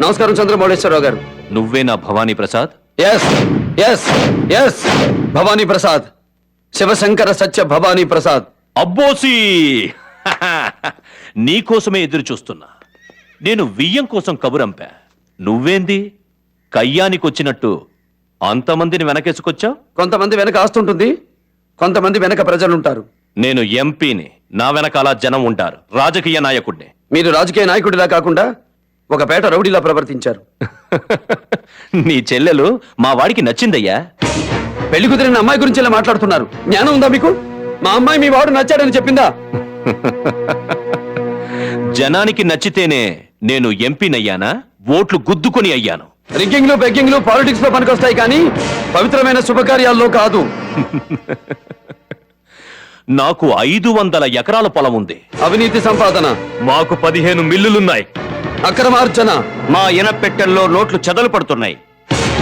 నమస్కారం చంద్రమౌళేశ్వరరావు గారు. నువ్వేనా Bhavani Prasad? Yes yes yes, Bhavani Prasad, Sivasankara Satya Bhavani Prasad. అబ్బోసి నీకోసమే ఎదురు చూస్తున్నా. నేను వియ్యం కోసం కబురంపా. నువ్వేంది కయ్యానికొచ్చినట్టు అంతమందిని వెనకేసుకొచ్చావు? కొంతమంది వెనక ఆస్తుంటుంది, కొంతమంది వెనక ప్రజలుంటారు. నేను ఎంపీని, నా వెనకాల జనం ఉంటారు. రాజకీయ నాయకుడిని. మీరు రాజకీయ నాయకుడిలా కాకుండా ఒక పేట రౌడీలా ప్రవర్తించారు. నీ చెల్లెలు మా వాడికి నచ్చిందయ్యా. పెళ్లి కుదిరిన అమ్మాయి గురించి ఇలా మాట్లాడుతున్నారు. జ్ఞానం ఉందా మీకు? మా అమ్మాయి మీ వాడు నచ్చాడని చెప్పిందా? జనానికి నచ్చితేనే నేను ఎంపీనయ్యానా? ఓట్లు గుద్దుకొని అయ్యాను. రింకింగ్లు బెగ్గింగ్లు పాలిటిక్స్ లో పనికొస్తాయి, కానీ పవిత్రమైన శుభకార్యాల్లో కాదు. నాకు 500 ఎకరాల పొలం ఉంది. అవినీతి సంపాదన. మాకు 15 మిల్లులున్నాయి. అక్రమార్జన. మా ఇనపెట్టెల్లో నోట్లు చెదలు పడుతున్నాయి.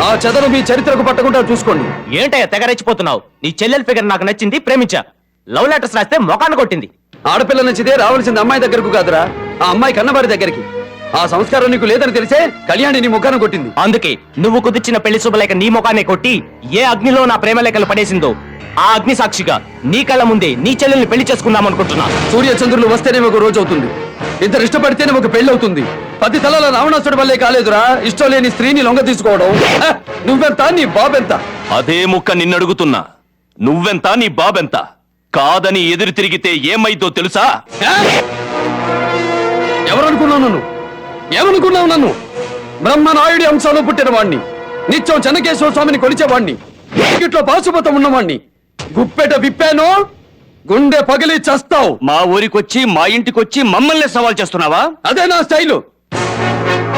ఆ చెదలు మీ చరిత్రకు పట్టకుండా చూసుకోండి. ఏంటయ్యా తెగరెచ్చిపోతున్నావు? నీ చెల్లెల ఫిగర్ నాకు నచ్చింది, ప్రేమించా. లవ్ లెటర్స్ రాస్తే మొఖాన్ని కొట్టింది. ఆడపిల్ల నచ్చితే రావాల్సింది అమ్మాయి దగ్గరకు కాదురా, ఆ అమ్మాయి కన్నవారి దగ్గరికి. ఆ సంస్కారం నీకు లేదని తెలిసే కళ్యాణి నీ ముఖాన్ని కొట్టింది. అందుకే నువ్వు కుదిర్చిన పెళ్లి శుభలేఖ నీ ముఖాన్ని కొట్టి ఏ అగ్నిలో నా ప్రేమ లేఖలు పడేసిందో ఆ అగ్ని సాక్షిగా నీ కళ్ళ ముందే నీ చెల్లెల్ని పెళ్లి చేసుకుందాం అనుకుంటున్నా. సూర్య చంద్రులు వస్తేనే ఒక రోజు అవుతుంది, ఇద్దరు ఇష్టపడితేనే ఒక పెళ్లి అవుతుంది. 10 తలల రావణాసుడి వల్లే కాలేదురా ఇష్టం లేని స్త్రీని లొంగ తీసుకోవడం. నువ్వెంత, నీ బాబెంత? అదే ముక్క నిన్నడుగుతున్నా. నువ్వెంత, నీ బాబెంత? కాదని ఎదురు తిరిగితే ఏమైందో తెలుసా? ఎవరనుకున్నావు నన్ను? ఏమనుకున్నావు నన్ను? బ్రహ్మనాయుడి అంశాలు పుట్టిన వాణ్ణి, నిత్యం చెన్నకేశ్వర స్వామిని కొలిచేవాణ్ణి, ఇట్లో పాశుపతం ఉన్నవాణ్ణి. గుప్పెట విప్పాను, గుండె పగిలి చస్తావు. మా ఊరికొచ్చి మా ఇంటికొచ్చి మమ్మల్ని సవాల్ చేస్తున్నావా? అదే నా స్టైలు.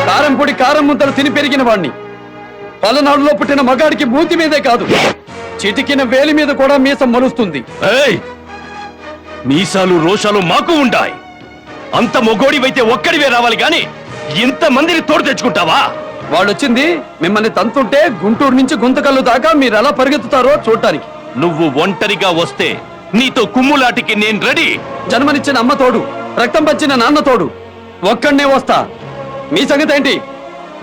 కారం పొడి కారం ముద్దలు తిని పెరిగిన వాణ్ణి. పలనాడులో పుట్టిన మగాడికి మూతి మీదే కాదు, చిటికిన వేలి మీద కూడా మీసం మలుస్తుంది. ఏయ్! మీసాలు రోషాలు మాకు ఉండాయి. అంత మొగోడివైతే ఒక్కడివే రావాలి గాని ఇంతమందిని తోడు తెచ్చుకుంటావా? వాళ్ళొచ్చింది మిమ్మల్ని తంతుంటే గుంటూరు నుంచి గుంతకల్లు దాకా మీరు ఎలా పరిగెత్తుతారో చూడటానికి. నువ్వు ఒంటరిగా వస్తే నీతో కుమ్ములాటికి నేను రెడీ. జన్మనిచ్చిన అమ్మ తోడు, రక్తం పంచిన నాన్న తోడు, ఒక్కడనే వస్తా. మీ సంగతి ఏంటి?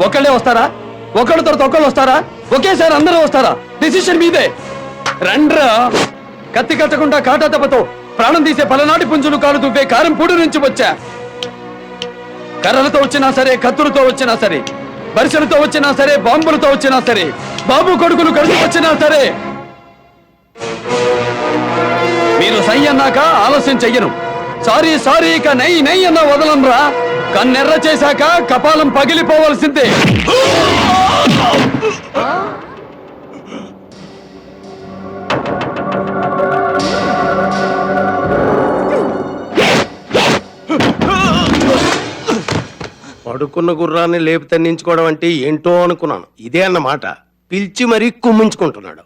ఒక్కళ్ళే వస్తారా? ఒకళ్ళ తర్వాత ఒకళ్ళు వస్తారా? ఒకేసారి అందరూ వస్తారా? డిసిషన్ మీదే. రండ్రా. కత్తి కట్టకుండా కాటా దెబ్బతో ప్రాణం తీసే పలనాటి పుంజులు కాలు దువ్వే కారం పూడి నుంచి వచ్చా. కర్రలతో వచ్చినా సరే, కత్తులతో వచ్చినా సరే, బరిసెలతో వచ్చినా సరే, బాంబులతో వచ్చినా సరే, బాబు కొడుకులు కలిసి వచ్చినా సరే, మీరు సై అన్నాక ఆలస్యం చెయ్యను. సారీ సారీ ఇక నై నై అన్న వదలంరా. కన్నెర్ర చేశాక కపాలం పగిలిపోవలసిందే. పడుకున్న గుర్రాన్ని లేపి తన్నించుకోవడం అంటే ఏంటో అనుకున్నాను. ఇదే అన్నమాట. పిలిచి మరీ కుమ్మించుకుంటున్నాడు.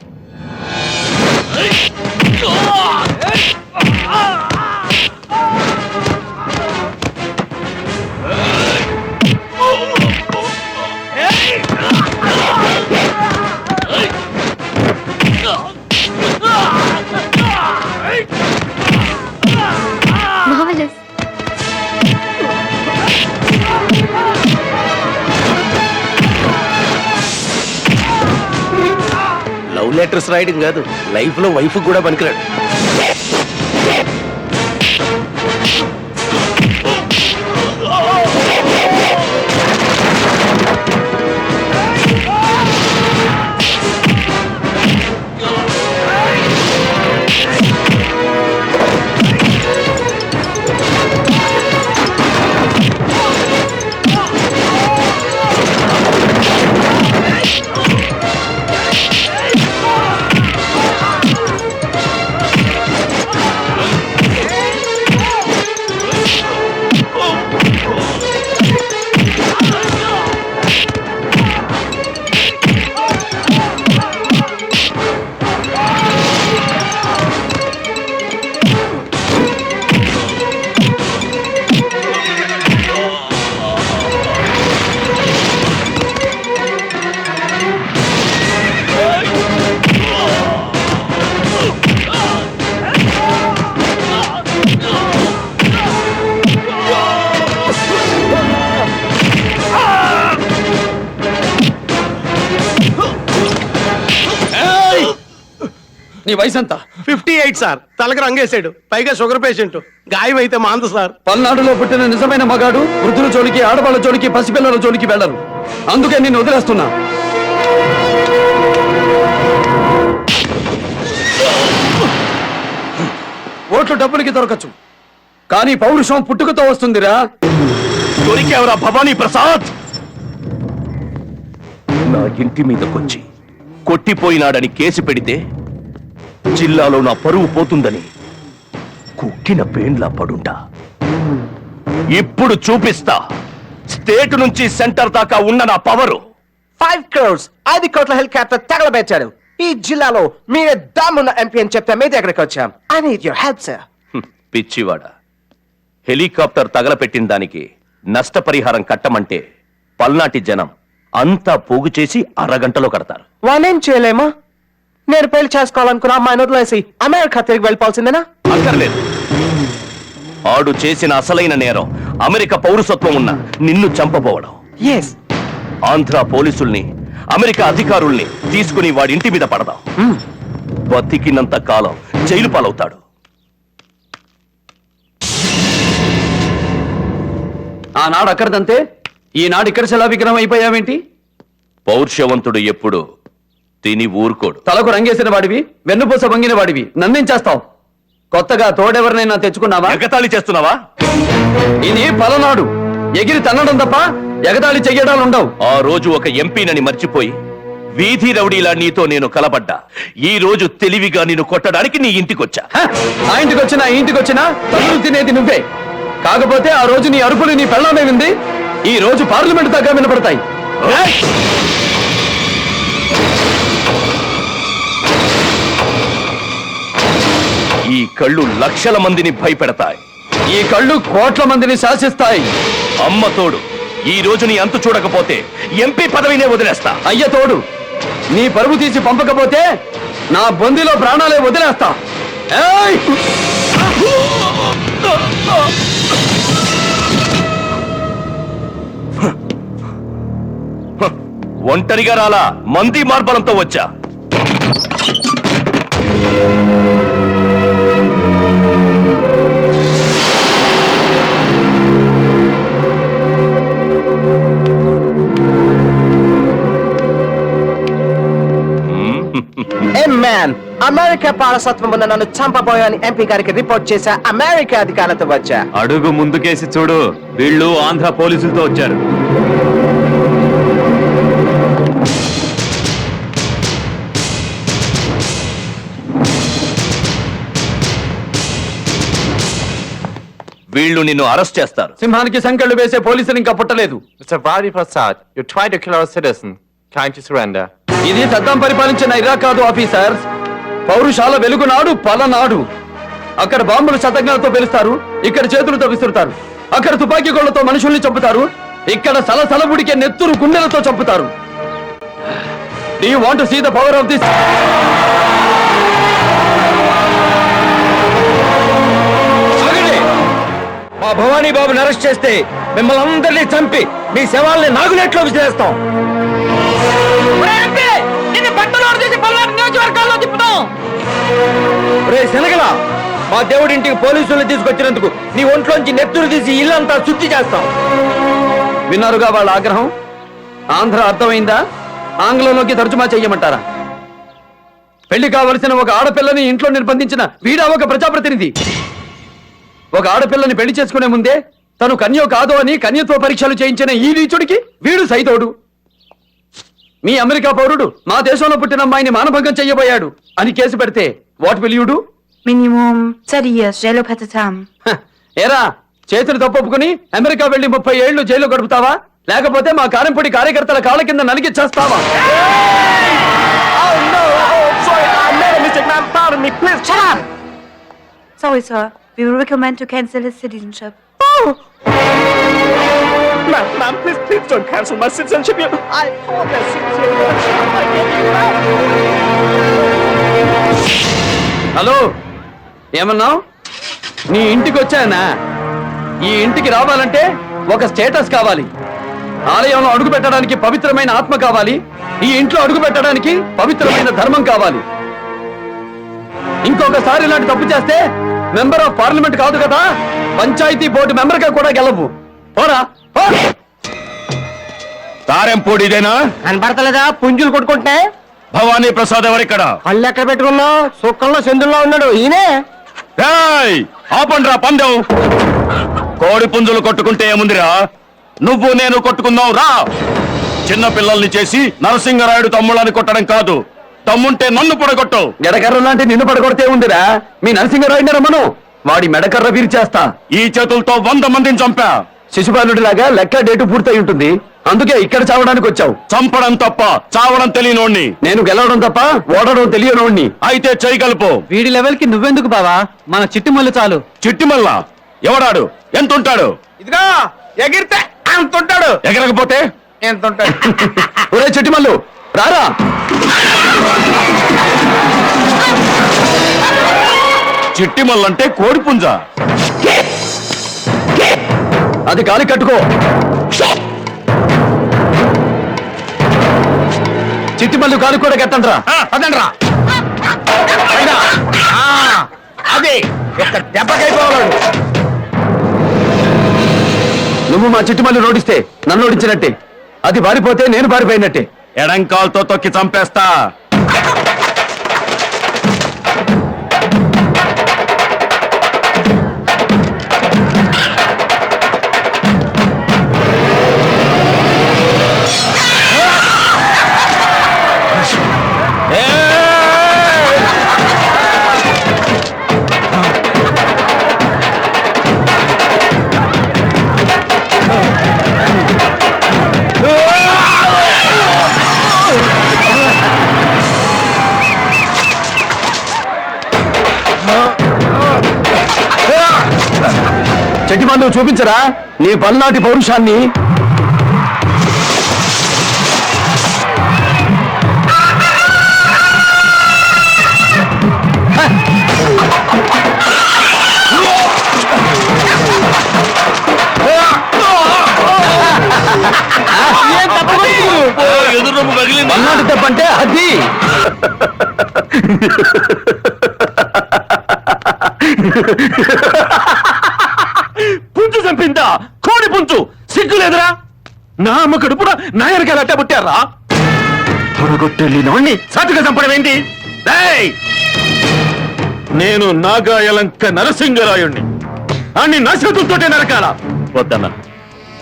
లవ్ లెటర్స్ రాయడం కాదు, లైఫ్ లో వైఫ్ కూడా పనికిరాడు. నీ వయసు ఎంత 58 సార్. తలకి రంగేశాడు, పైగా షుగర్ పేషెంట్. గాయం అయితే మాందు సార్. పల్నాడులో పుట్టిన నిజమైన మగాడు వృద్ధుల జోలికి, ఆడవాళ్ళ జోలికి, పసిపిల్లల జోలికి వెళ్ళరు. అందుకే నిన్ను వదిలేస్తున్నా. ఓట్లు డబ్బులకి దొరకచ్చు, కానీ పౌరుషం పుట్టుకతో వస్తుందిరా. దొరికేవరా భవానీ ప్రసాద్? నా ఇంటి మీదకొచ్చి కొట్టిపోయినాడని కేసు పెడితే జిల్లాలో నా పరువు పోతుందని కుక్కిన పేండ్లా పడుంటా. ఇప్పుడు చూపిస్తా స్టేట్ నుంచి సెంటర్ దాకా ఉన్న నా పవరు. 5 crores 5 కోట్ల హెలికాప్టర్ తగలబెట్టాడు. ఈ జిల్లాలో మీరే దమ్మున్న ఎంపీ అని చెప్తే మీ దగ్గరకు వచ్చాం. I need your help sir. పిచ్చివాడ, హెలికాప్టర్ తగలపెట్టిన దానికి నష్టపరిహారం కట్టమంటే పల్నాటి జనం అంతా పోగు చేసి అరగంటలో కడతారు. వానేం చేయలేమా? నేను పెళ్లి చేసుకోవాలనుకున్న అమ్మాయిని వదిలేసి అమెరికా తిరిగి వెళ్ళిపోవాల్సిందేనా? అక్కర్లేదు. ఆడు చేసిన అసలైన నేరం అమెరికా పౌరసత్వం ఉన్న నిన్ను చంపబోవడం. ఎస్. ఆంధ్ర పోలీసుల్ని, అమెరికా అధికారుల్ని తీసుకుని వాడి ఇంటి మీద పడదాం. బతికినంత కాలం జైలు పాలవుతాడు. ఆనాడు అక్కడదంతే, ఈనాడు ఇక్కడ శిలా విగ్రహం అయిపోయావేంటి? పౌరుషవంతుడు ఎప్పుడు తిని ఊరుకోడు. తలకు రంగేసిన వాడివి, వెన్నుపూస వంగిన వాడివి, నన్నేం చేస్తావు? కొత్తగా తోడెవరినైనా తెచ్చుకున్నావా? ఎగతాళి చేస్తున్నావా? ఇది పలనాడు. ఎగిరి తన్నడం తప్ప ఎగతాళి చెయ్యడాలు ఉండవు. ఆ రోజు ఒక ఎంపీనని మర్చిపోయి వీధి రౌడీలా నీతో నేను కలబడ్డా. ఈ రోజు తెలివిగా నిన్ను కొట్టడానికి నీ ఇంటికొచ్చా. హ! ఆ ఇంటికి వచ్చినా ఈ ఇంటికి వచ్చినా తల్లులు తినేది నువ్వే. కాకపోతే ఆ రోజు నీ అరుపులు నీ పెళ్ళామే వింది. ఈ రోజు పార్లమెంట్ దాకా వినపడతాయి. ఏయ్! ఈ కళ్ళు లక్షల మందిని భయపెడతాయి. ఈ కళ్ళు కోట్ల మందిని శాసిస్తాయి. అమ్మ తోడు, ఈ రోజు నీ అంతు చూడకపోతే ఎంపీ పదవినే వదిలేస్తా. అయ్య తోడు, నీ పరువు తీసి పంపకపోతే నా బొందిలో ప్రాణాలే వదిలేస్తా. ఏయ్! ఒంటరిగా రాలా, మంది మార్బలంతో వచ్చా. ఏ మ్యాన్, అమెరికా పౌరసత్వం ఉన్న నన్ను చంపబోయని ఎంపీ గారికి రిపోర్ట్ చేశా. అమెరికా అధికారులతో వచ్చా. అడుగు ముందుకేసి చూడు, వీళ్ళు ఆంధ్ర పోలీసులతో వచ్చారు. వీళ్ళు నిన్ను అరెస్ట్ చేస్తారు. సింహానికి సంకెళ్ళు వేసే పోలీసులు ఇంకా పుట్టలేదు. Mr. Vadi Prasad, you tried to kill our citizen. Time to surrender. ఇది సద్దాం పరిపాలించిన ఇరాక్ కాదు ఆఫీసర్స్. పౌరుషాల వెలుగునాడు పలనాడు. అక్కడ బాంబులు శతజ్ఞాలతో పేలుస్తారు, ఇక్కడ చేతులతో విసురుతారు. అక్కడ తుపాకీ గోళ్లతో మనుషుల్ని చంపుతారు, ఇక్కడ సలసల ఉడికే నెత్తురు గుండెలతో చంపుతారు. Do you want to see the power of this? ఆగండి. మా భవానీ బాబుని అరెస్ట్ చేస్తే మిమ్మల్ని అందరినీ చంపి మీ శవాల్ని నాగునేట్లో విసిరేస్తాం. రే శనగల, మా దేవుడింటికి పోలీసుల్ని తీసుకొచ్చినందుకు నీ ఒంట్లోంచి నెత్తురు తీసి ఇల్లంతా శుద్ధి చేస్తాం. విన్నారుగా వాళ్ళ ఆగ్రహం. ఆంధ్ర అర్థమైందా? ఆంగ్లంలోకి తర్జుమా చెయ్యమంటారా? పెళ్లి కావలసిన ఒక ఆడపిల్లని ఇంట్లో నిర్బంధించిన వీడా ఒక ప్రజాప్రతినిధి. ఒక ఆడపిల్లని పెళ్లి చేసుకునే ముందే తను కన్యో కాదో అని కన్యత్వ పరీక్షలు చేయించిన ఈ నీచుడికి వీడు సైతోడు. మీ అమెరికా పౌరుడు మా దేశంలో పుట్టిన అమ్మాయిని మానభంగం చెయ్యబోయాడు అని కేసు పెడితే what will you do? Minimum 30 years jail patam. ఏరా, చేతులు తప్పొప్పుకుని అమెరికా వెళ్లి 30 ఏళ్లు జైల్లో గడుపుతావా? లేకపోతే మా కారంపొడి కార్యకర్తల కాళ్ళ కింద నలిగి చేస్తావా? Sorry, sir. We will recommend to cancel his citizenship. Ma'am, please don't cancel my citizenship. I promise hello, ఏమన్నావు? నీ ఇంటికి వచ్చానా? ఈ ఇంటికి రావాలంటే ఒక స్టేటస్ కావాలి. ఆలయంలో అడుగు పెట్టడానికి పవిత్రమైన ఆత్మ కావాలి. ఈ ఇంట్లో అడుగు పెట్టడానికి పవిత్రమైన ధర్మం కావాలి. ఇంకొకసారి ఇలాంటి తప్పు చేస్తే మెంబర్ ఆఫ్ పార్లమెంట్ కాదు కదా, పంచాయతీ బోర్డు మెంబర్ గా కూడా గెలవు. పోరా పో. తారెంపూడి ఇదేనా? కనపడతలేదా పుంజులు కొట్టుకుంటే? భవానీ ప్రసాద్ ఎవరిక్కడ? కళ్ళు ఎక్కడ పెట్టుకున్నావు? సుక్కల్లో చంద్రుల్లో ఉన్నాడు ఈయనే. ఏయ్, ఆపండ్రా పందెం. కోడి పుంజులు కొట్టుకుంటే ఏముందిరా, నువ్వు నేను కొట్టుకుందాం రా. చిన్న పిల్లల్ని చేసి నరసింగరాయుడు తమ్ముళ్ళని కొట్టడం కాదు, తమ్ముంటే నన్ను పొడగొట్టు. ఎడకర్ర లాంటి నిన్ను పడగొడితే ఉందిరా, మీ నరసింహరాయుడిని రమ్మను, వాడి మెడకర్ర విరిచేస్తా. ఈ చేతులతో 100 మందిని చంపా. శిశుపాలుడిలాగా లెక్క డేటు పూర్తయి ఉంటుంది, అందుకే ఇక్కడ చావడానికి వచ్చావు. చంపడం తప్ప చావడం తెలియనోణ్ణి. నేను గెలవడం తప్ప ఓడడం తెలియనోణ్ణి. అయితే చేయగలుపు. వీడి లెవెల్ కి నువ్వెందుకు బావా, మన చిట్టి మల్లు చాలు. చిట్టిమల్ల ఎవడాడు? ఎంతుంటాడు? ఇదిగా ఎగిరితే అంత ఉంటాడు, ఎగరకపోతే ఎంత ఉంటాడు. ఒరే చెట్టిమల్లు రారా. చిట్టిమల్లంటే కోడి పుంజ. అది కాలి కట్టుకో. చిట్టిమల్లు కాలి కూడా కట్టండ్రా. అదండ్రా అదే ఒక దెబ్బకైపోవాడు. నువ్వు మా చిట్టిమల్లు నోడిస్తే నన్ను ఓడించినట్టే, అది బారిపోతే నేను బారిపోయినట్టే. ఎడంకాల్తో తొక్కి చంపేస్తా. చెట్టిమల్లు చూపించరా నీ పల్నాటి పౌరుషాన్ని. పల్నాటి తప్పంటే అది. పుంజు చంపిందా? కోడి పుంజు సిగ్గులేదురా? నా అమ్మ కడుపున నాయనకాయలు అట్ట పుట్టారా? తొడగొట్టెళ్ళినోణ్ణి సాటుగా చంపడం ఏంటి? ఏయ్! నేను నాగాయలంక నరసింగరాయుణ్ణి, అన్ని నశతులతోటే నరకాల. వద్దన్న,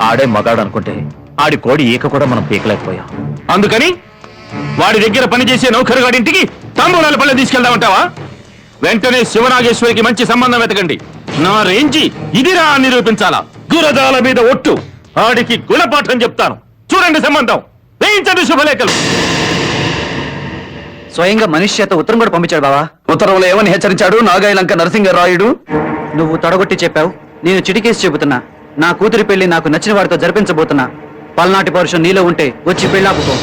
ఆడే మగాడు అనుకుంటే ఆడి కోడి ఈక కూడా మనం పీకలేకపోయాం. అందుకని వాడి దగ్గర పనిచేసే నౌకరుగాడింటికి తాంబూలాల పళ్ళె తీసుకెళ్దామంటావా? వెంటనే శివనాగేశ్వరికి మంచి సంబంధం వెతకండి. నా రేంజి ఇదిరా అని నిరూపించాలా. గురదాల మీద ఒట్టు, ఆడికి గుణపాఠం చెప్తాను. చూడండి సంబంధం, వేయించండి శుభలేఖలు. స్వయంగా మనిషి చేత ఉత్తరం కూడా పంపించాడు బావా. ఉత్తరంలో ఏమని హెచ్చరించాడు నాగాయలంక నరసింహరాయుడు? నువ్వు తొడగొట్టి చెప్పావు, నేను చిటికేసి చెబుతున్నా. నా కూతురి పెళ్లి నాకు నచ్చిన వాడితో జరిపించబోతున్నా. పల్నాటి పౌరుషం నీలో ఉంటే వచ్చి పెళ్ళాపుకో.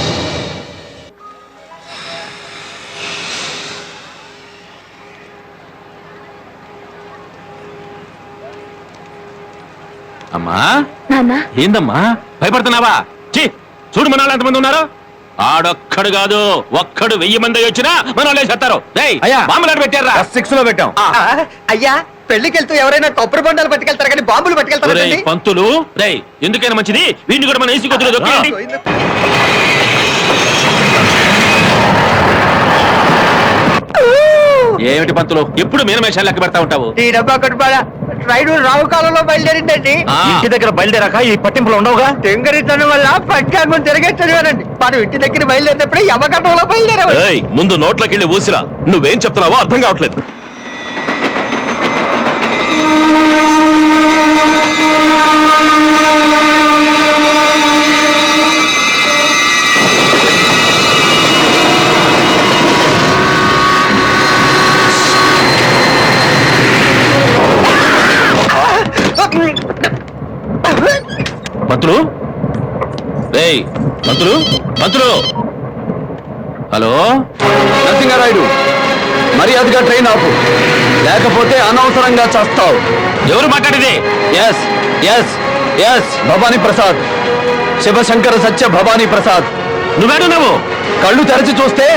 అమ్మా, నాన్న, ఏందమ్మా భయపడుతున్నావా? చూడు మన వాళ్ళు ఎంతమంది ఉన్నారు. ఆడొక్కడు కాదు, ఒక్కడు 1000 మంది వచ్చినా మన వాళ్ళే చేస్తారు. అయ్యా, మామూలు పెట్టారా? 6 లో పెట్టాం. అయ్యా, పెళ్లికి వెళ్తూ ఎవరైనా కొబ్బరి బండాలు పట్టుకెళ్తారు కానీ బాంబులు పట్టుకెళ్తారు. పంతులు రేయ్, ఎందుకైనా మంచిది వీడిని కూడా మన ఏసీ కొద్దిగా దొక్కేయండి. ఏమిటి పంతులు ఎప్పుడు మీనమేషాలు లెక్క పెడతా ఉంటావు? ఈ డబ్బా కట్టుబాడా రైలు రావు కాలంలో బయలుదేరిందండి. ఇంటి దగ్గర బయలుదేరాక ఈ పట్టింపులు ఉండవుగా. తెంగరితనం వల్ల పంచాంగం తిరగేస్తానండి. మనం ఇంటి దగ్గర బయలుదేరినప్పుడే యమకటంలో బయలుదేరావు. ఏయ్, ముందు నోట్లోకి వెళ్ళి ఊసిరా. నువ్వేం చెప్తున్నావో అర్థం కావట్లేదు. మంత్రులు, రేయ్ మంత్రులు, మంత్రులు. హలో నరసింహరాయుడు, మర్యాదగా ట్రైన్ ఆపు, లేకపోతే అనవసరంగా చస్తావు. ఎవరు మాట్లాడేది? Yes yes yes Bhavani Prasad, Sivasankara Satya Bhavani Prasad. నువ్వేడు నువ్వు? కళ్ళు తెరచి చూస్తే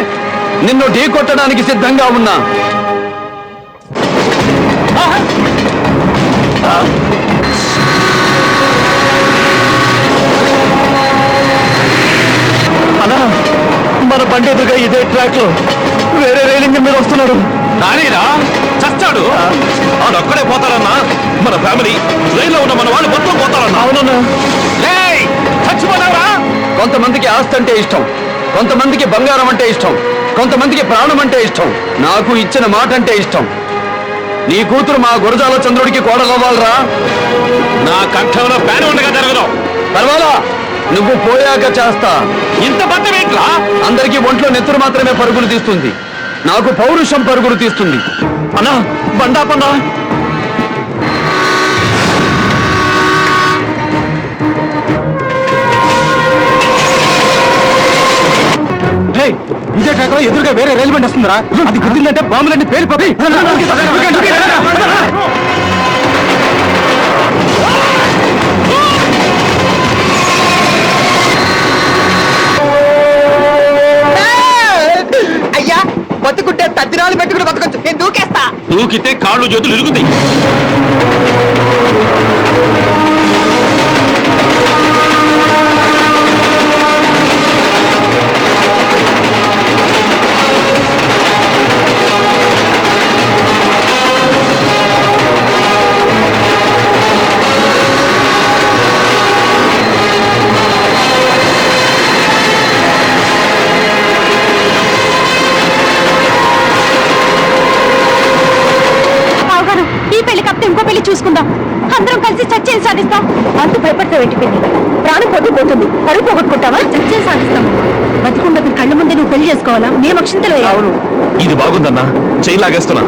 నిన్ను ఢీ కొట్టడానికి సిద్ధంగా ఉన్నా. అన్నా మన బండి ఎదురుగా ఇదే ట్రాక్ లో వేరే రైలింగ్ మీద వస్తున్నాడు. నానేరా చచ్చాడు ఆడొక్కడే పోతారన్నా. మన ఫ్యామిలీ రైల్లో ఉన్న మన వాళ్ళు మొత్తం పోతారన్నా. అవునన్నా. ఏయ్, చచ్చిపోతావరా? కొంతమందికి ఆస్తి అంటే ఇష్టం, కొంతమందికి బంగారం అంటే ఇష్టం, కొంతమందికి ప్రాణం అంటే ఇష్టం. నాకు ఇచ్చిన మాట అంటే ఇష్టం. నీ కూతురు మా గురజాల చంద్రుడికి కోడలవ్వాలరా. నా కంఠంలో ప్యాన్ ఉండగా జరగదు. పర్వాలా, నువ్వు పోయాక చేస్తా. ఇంత బద్దం ఏంట్రా? అందరికీ ఒంట్లో నెత్తురు మాత్రమే పరుగులు తీస్తుంది, నాకు పౌరుషం పరుగులు తీస్తుంది. అన్నా బండా పన్నా. ఇదే ట్రాక్ లో ఎదురుగా వేరే రైలు బండి వస్తుందిరా. అది గుర్తిందంటే బాంబులన్నీ పేలిపోతాయి. అయ్యా బతుకుంటే తద్దినాలు పెట్టుకుని బతకొచ్చు. నేను దూకేస్తా. దూకితే కాళ్ళు చేతులు ఇరుగుతాయి. బావగారు, ఈ పెళ్లి కాకపోతే ఇంకో పెళ్లి చూసుకుందాం. అందరం కలిసి చచ్చేది సాధిస్తాం. అంత భయపడతావు ఏంటి పెళ్లి? ప్రాణం పోతుంది, కడుపు పోగొట్టుకుంటావా? చచ్చేది సాధిస్తాం. బతికుండదు కళ్ళ ముందే నువ్వు పెళ్లి చేసుకోవాలా? మేము అక్షింతలు వేయాలి. ఇది బాగుందన్నా, చెయ్యి లాగేస్తున్నా.